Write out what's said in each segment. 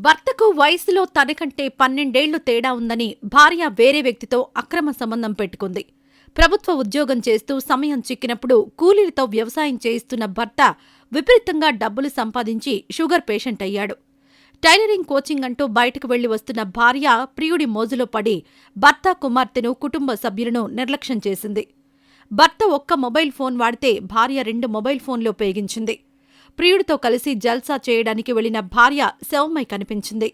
భర్తకు వయసులో తనకంటే 12 తేడా ఉందని భార్య వేరే వ్యక్తితో అక్రమ సంబంధం పెట్టుకుంది. ప్రభుత్వ ఉద్యోగం చేస్తూ సమయం చిక్కినప్పుడు కూలీలతో వ్యవసాయం చేయిస్తున్న భర్త విపరీతంగా డబ్బులు సంపాదించి షుగర్ పేషెంట్ అయ్యాడు. టైలరింగ్ కోచింగ్ అంటూ బయటకు వెళ్లి వస్తున్న భార్య ప్రియుడి మోజులో పడి భర్త, కుమార్తెను, కుటుంబ సభ్యులను నిర్లక్ష్యం చేసింది. భర్త ఒక్క మొబైల్ ఫోన్ వాడితే భార్య 2 మొబైల్ ఫోన్లు ఉపయోగించింది. ప్రియుడితో కలిసి జల్సా చేయడానికి వెళ్లిన భార్య శవమై కనిపించింది.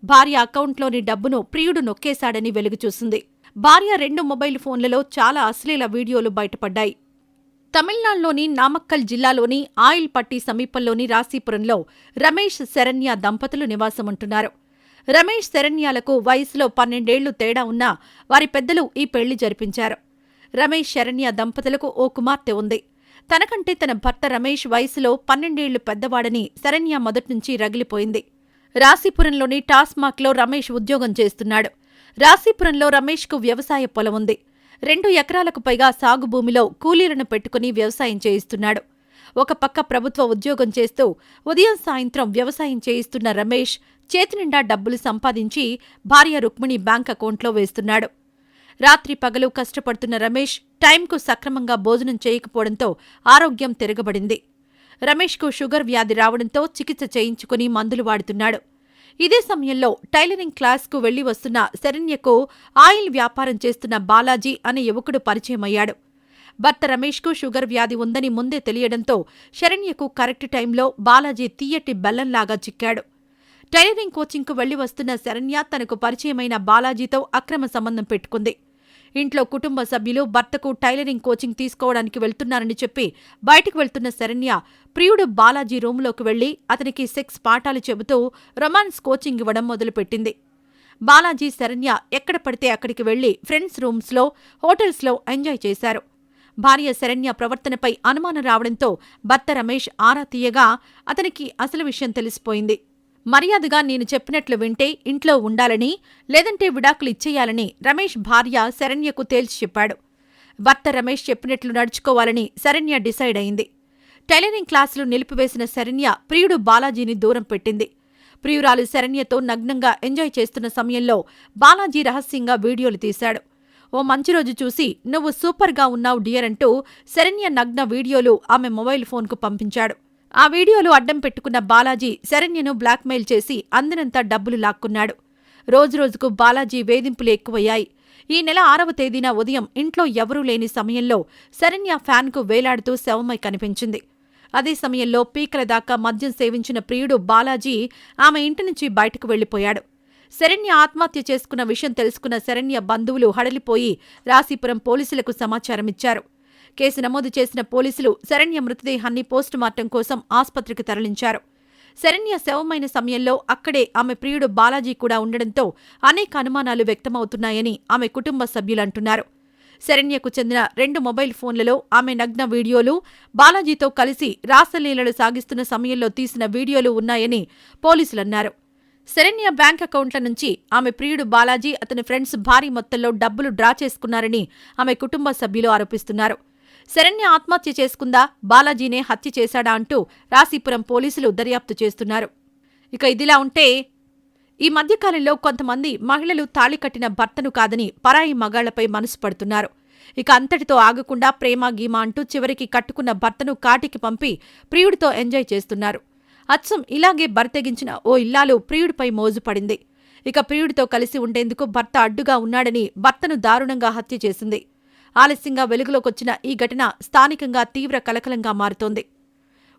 భార్య అకౌంట్లోని డబ్బును ప్రియుడు నొక్కేశాడని వెలుగుచూసింది. భార్య 2 మొబైల్ ఫోన్లలో చాలా అశ్లీల వీడియోలు బయటపడ్డాయి. తమిళనాడులోని నామక్కల్ జిల్లాలోని ఆయిల్ పట్టి సమీపంలోని రాశీపురంలో రమేష్, శరణ్య దంపతులు నివాసముంటున్నారు. రమేష్, శరణ్యాలకు వయసులో 12 తేడా ఉన్నా వారి పెద్దలు ఈ పెళ్లి జరిపించారు. రమేష్, శరణ్య దంపతులకు ఓ కుమార్తె ఉంది. తనకంటే తన భర్త రమేష్ వయసులో 12 పెద్దవాడని శరణ్య మొదట్నుంచి రగిలిపోయింది. రాశీపురంలోని టాస్మాక్లో రమేష్ ఉద్యోగం చేస్తున్నాడు. రాశీపురంలో రమేష్కు వ్యవసాయ పొలం ఉంది. 2 ఎకరాలకు పైగా సాగు భూమిలో కూలీలను పెట్టుకుని వ్యవసాయం చేయిస్తున్నాడు. ఒక పక్క ప్రభుత్వ ఉద్యోగం చేస్తూ ఉదయం సాయంత్రం వ్యవసాయం చేయిస్తున్న రమేష్ చేతినిండా డబ్బులు సంపాదించి భార్య రుక్మిణి బ్యాంక్ అకౌంట్లో వేస్తున్నాడు. రాత్రి పగలు కష్టపడుతున్న రమేష్ టైంకు సక్రమంగా భోజనం చేయకపోవడంతో ఆరోగ్యం తిరగబడింది. రమేష్కు షుగర్ వ్యాధి రావడంతో చికిత్స చేయించుకుని మందులు వాడుతున్నాడు. ఇదే సమయంలో టైలరింగ్ క్లాస్కు వెళ్లి వస్తున్న శరణ్యకు ఆయిల్ వ్యాపారం చేస్తున్న బాలాజీ అనే యువకుడు పరిచయమయ్యాడు. భర్త రమేష్కు షుగర్ వ్యాధి ఉందని ముందే తెలియడంతో శరణ్యకు కరెక్ట్ టైంలో బాలాజీ తీయటి బెల్లంలాగా చిక్కాడు. టైలరింగ్ కోచింగ్కు వెళ్లి వస్తున్న శరణ్య తనకు పరిచయమైన బాలాజీతో అక్రమ సంబంధం పెట్టుకుంది. ఇంట్లో కుటుంబ సభ్యులు భర్తకు టైలరింగ్ కోచింగ్ తీసుకోవడానికి వెళ్తున్నారని చెప్పి బయటకు వెళ్తున్న శరణ్య ప్రియుడు బాలాజీ రూంలోకి వెళ్లి అతనికి సెక్స్ పాఠాలు చెబుతూ రొమాన్స్ కోచింగ్ ఇవ్వడం మొదలుపెట్టింది. బాలాజీ, శరణ్య ఎక్కడ పడితే అక్కడికి వెళ్లి ఫ్రెండ్స్ రూమ్స్లో, హోటల్స్లో ఎంజాయ్ చేశారు. భార్య శరణ్య ప్రవర్తనపై అనుమానం రావడంతో భర్త రమేష్ ఆరా తీయగా అతనికి అసలు విషయం తెలిసిపోయింది. మర్యాదగా నేను చెప్పినట్లు వింటే ఇంట్లో ఉండాలని, లేదంటే విడాకులు ఇచ్చేయాలని రమేష్ భార్య శరణ్యకు తేల్చి చెప్పాడు. భర్త రమేష్ చెప్పినట్లు నడుచుకోవాలని శరణ్య డిసైడ్ అయింది. టైలరింగ్ క్లాసులు నిలిపివేసిన శరణ్య ప్రియుడు బాలాజీని దూరం పెట్టింది. ప్రియురాలు శరణ్యతో నగ్నంగా ఎంజాయ్ చేస్తున్న సమయంలో బాలాజీ రహస్యంగా వీడియోలు తీశాడు. ఓ మంచి రోజు చూసి నువ్వు సూపర్గా ఉన్నావు డియర్ అంటూ శరణ్య నగ్న వీడియోలు ఆమె మొబైల్ ఫోన్కు పంపించాడు. ఆ వీడియోలు అడ్డం పెట్టుకున్న బాలాజీ శరణ్యను బ్లాక్మెయిల్ చేసి అందినంత డబ్బులు లాక్కున్నాడు. రోజురోజుకు బాలాజీ వేధింపులు ఎక్కువయ్యాయి. ఈ నెల 6వ తేదీన ఉదయం ఇంట్లో ఎవరూ లేని సమయంలో శరణ్య ఫ్యాన్కు వేలాడుతూ శవమై కనిపించింది. అదే సమయంలో పీకల దాకా మద్యం సేవించిన ప్రియుడు బాలాజీ ఆమె ఇంటి నుంచి బయటకు వెళ్లిపోయాడు. శరణ్య ఆత్మహత్య చేసుకున్న విషయం తెలుసుకున్న శరణ్య బంధువులు హడలిపోయి రాశీపురం పోలీసులకు సమాచారమిచ్చారు. కేసు నమోదు చేసిన పోలీసులు శరణ్య మృతదేహాన్ని పోస్టుమార్టం కోసం ఆస్పత్రికి తరలించారు. శరణ్య శవమైన సమయంలో అక్కడే ఆమె ప్రియుడు బాలాజీ కూడా ఉండడంతో అనేక అనుమానాలు వ్యక్తమవుతున్నాయని ఆమె కుటుంబ సభ్యులంటున్నారు. శరణ్యకు చెందిన 2 మొబైల్ ఫోన్లలో ఆమె నగ్న వీడియోలు, బాలాజీతో కలిసి రాసలీలలు సాగిస్తున్న సమయంలో తీసిన వీడియోలు ఉన్నాయని పోలీసులన్నారు. శరణ్య బ్యాంక్ అకౌంట్ల నుంచి ఆమె ప్రియుడు బాలాజీ, అతని ఫ్రెండ్స్ భారీ మొత్తంలో డబ్బులు డ్రా చేసుకున్నారని ఆమె కుటుంబ సభ్యులు ఆరోపిస్తున్నారు. శరణ్య ఆత్మహత్య చేసుకుందా, బాలాజీనే హత్య చేశాడా అంటూ రాశీపురం పోలీసులు దర్యాప్తు చేస్తున్నారు. ఇక ఇదిలా ఉంటే ఈ మధ్యకాలంలో కొంతమంది మహిళలు తాళి కట్టిన భర్తను కాదని పరాయి మగాళ్లపై మనసు పడుతున్నారు. ఇక అంతటితో ఆగకుండా ప్రేమ గీమ అంటూ చివరికి కట్టుకున్న భర్తను కాటికి పంపి ప్రియుడితో ఎంజాయ్ చేస్తున్నారు. అచ్చం ఇలాగే బరితెగించిన ఓ ఇల్లాలు ప్రియుడిపై మోజుపడింది. ఇక ప్రియుడితో కలిసి ఉండేందుకు భర్త అడ్డుగా ఉన్నాడని భర్తను దారుణంగా హత్య చేసింది. ఆలస్యంగా వెలుగులోకొచ్చిన ఈ ఘటన స్థానికంగా తీవ్ర కలకలంగా మారుతోంది.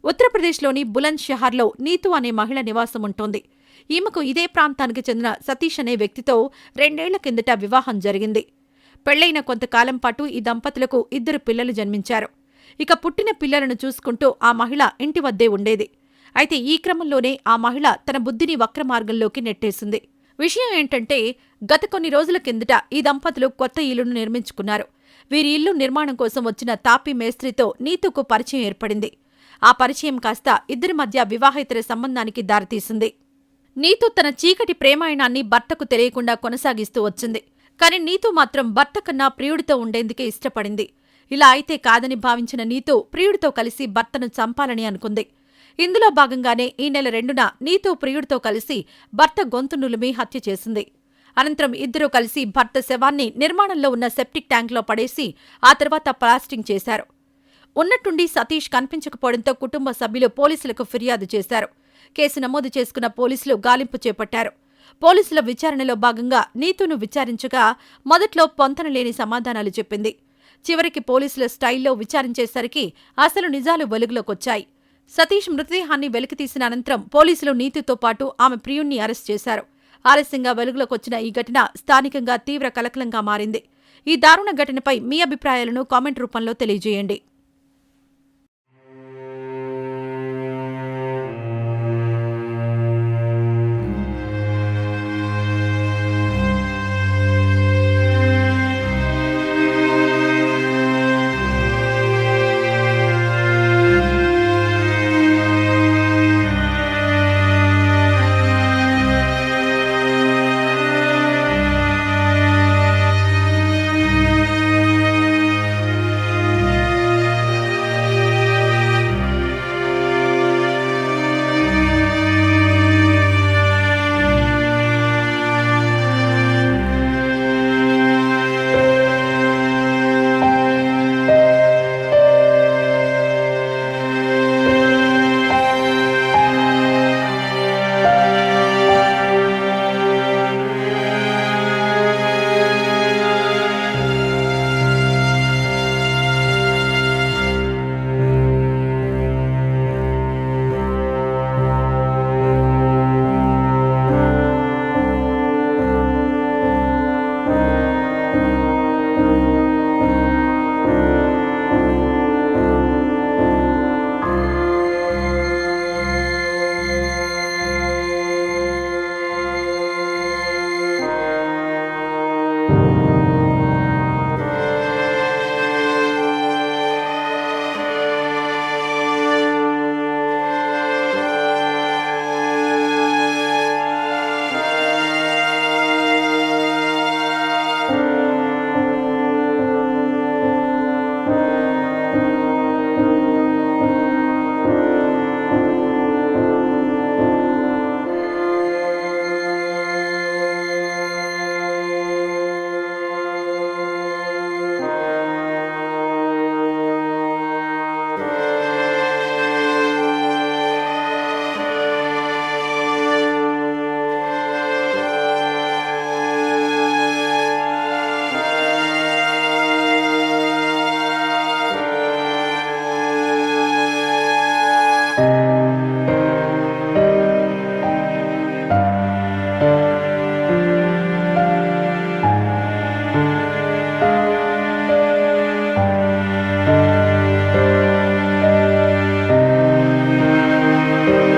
ఉత్తరప్రదేశ్లోని బులంద్ షహర్లో నీతు అనే మహిళ నివాసముంటోంది. ఈమెకు ఇదే ప్రాంతానికి చెందిన సతీష్ అనే వ్యక్తితో 2 ఏళ్ల కిందట వివాహం జరిగింది. పెళ్లైన కొంతకాలం పాటు ఈ దంపతులకు 2 పిల్లలు జన్మించారు. ఇక పుట్టిన పిల్లలను చూసుకుంటూ ఆ మహిళ ఇంటి వద్దే ఉండేది. అయితే ఈ క్రమంలోనే ఆ మహిళ తన బుద్ధిని వక్రమార్గంలోకి నెట్టేసింది. విషయం ఏంటంటే గత కొన్ని రోజుల కిందట ఈ దంపతులు కొత్త ఇల్లును నిర్మించుకున్నారు. వీరి ఇల్లు నిర్మాణం కోసం వచ్చిన తాపీ మేస్త్రితో నీతుకు పరిచయం ఏర్పడింది. ఆ పరిచయం కాస్త ఇద్దరి మధ్య వివాహేతర సంబంధానికి దారితీసింది. నీతు తన చీకటి ప్రేమాయణాన్ని భర్తకు తెలియకుండా కొనసాగిస్తూ వచ్చింది. కాని నీతు మాత్రం భర్త కన్నా ప్రియుడితో ఉండేందుకే ఇష్టపడింది. ఇలా అయితే కాదని భావించిన నీతు ప్రియుడితో కలిసి భర్తను చంపాలని అనుకుంది. ఇందులో భాగంగానే ఈ నెల 2న నీతూ ప్రియుడితో కలిసి భర్త గొంతు నులిమి హత్య చేసింది. అనంతరం ఇద్దరూ కలిసి భర్త శవాన్ని నిర్మాణంలో ఉన్న సెప్టిక్ ట్యాంక్లో పడేసి ఆ తర్వాత ప్లాస్టింగ్ చేశారు. ఉన్నట్టుండి సతీష్ కనిపించకపోవడంతో కుటుంబ సభ్యులు పోలీసులకు ఫిర్యాదు చేశారు. కేసు నమోదు చేసుకున్న పోలీసులు గాలింపు చేపట్టారు. పోలీసుల విచారణలో భాగంగా నీతూను విచారించగా మొదట్లో పొంతనలేని సమాధానాలు చెప్పింది. చివరికి పోలీసుల స్టైల్లో విచారించేసరికి అసలు నిజాలు వెలుగులోకొచ్చాయి. సతీష్ మృతదేహాన్ని వెలికితీసిన అనంతరం పోలీసులు నీతూతో పాటు ఆమె ప్రియుణ్ణి అరెస్ట్ చేశారు. ఆలస్యంగా వెలుగులోకొచ్చిన ఈ ఘటన స్థానికంగా తీవ్ర కలకలంగా మారింది. ఈ దారుణ ఘటనపై మీ అభిప్రాయాలను కామెంట్ రూపంలో తెలియజేయండి.